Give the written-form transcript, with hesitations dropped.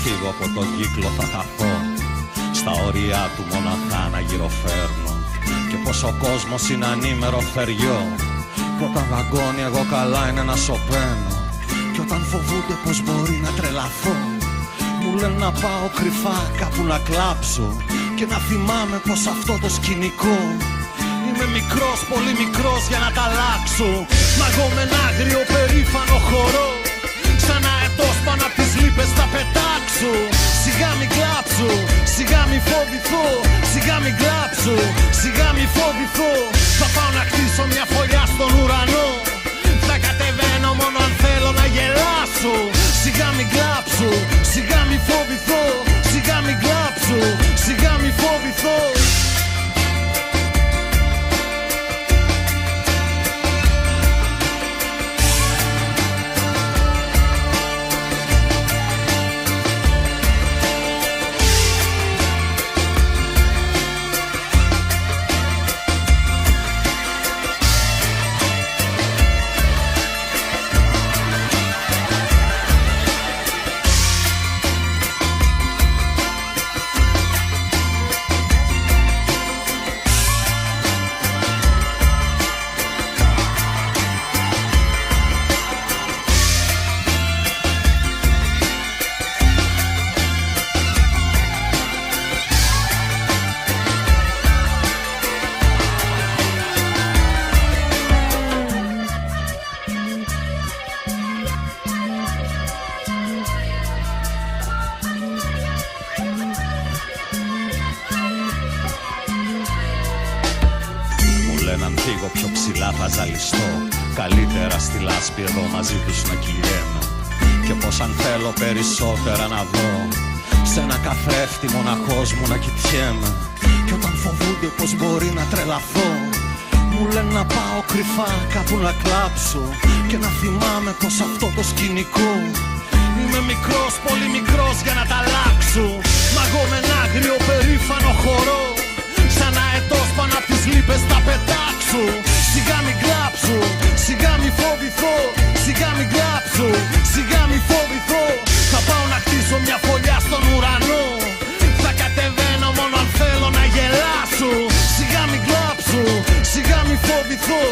φύγω από τον κύκλο θα χαθώ, στα όρια του μοναχά να γυροφέρνω, και πως ο κόσμος είναι ανήμερο θεριό, που όταν δαγκώνει εγώ καλά είναι να σωπαίνω, και όταν φοβούνται πως μπορεί να τρελαθώ, μου λένε να πάω κρυφά κάπου να κλάψω, και να θυμάμαι πως αυτό το σκηνικό είμαι μικρός, πολύ μικρός για να τα αλλάξω. Μα εγώ με ένα άγριο περήφανο χορό, σαν αετός πάνω απ' τις λύπες θα πετάξω. Σιγά μη κλάψω, σιγά μη φοβηθώ, σιγά μη κλάψω, σιγά μη φοβηθώ. Θα πάω να χτίσω μια φωλιά στον ουρανό, θα κατεβαίνω μόνο αν θέλω να γελάσω. Σιγά μη κλάψω, σιγά μη φοβηθώ, σιγά μη κλάψω, σιγά μη φοβηθώ. Αν φύγω πιο ψηλά θα ζαλιστώ, καλύτερα στη λάσπη εδώ μαζί τους να κυλιέμαι, και πως αν θέλω περισσότερα να δω, σε ένα καθρέφτη μοναχός μου να κοιτιέμαι, και όταν φοβούνται πως μπορεί να τρελαθώ, μου λένε να πάω κρυφά κάπου να κλάψω, και να θυμάμαι πως αυτό το σκηνικό είμαι μικρός, πολύ μικρός για να τα αλλάξω. Μα εγώ με ένα άγριο περήφανο χορό, σαν αετός πάνω απ' τις λύπες θα πετάξω. Σιγά μη κλάψω, σιγά μη φοβηθώ, σιγά μη κλάψω, σιγά μη φοβηθώ. Θα πάω να χτίσω μια φωλιά στον ουρανό, θα κατεβαίνω μόνο αν θέλω να γελάσω. Σιγά μη κλάψω, σιγά μη φοβηθώ,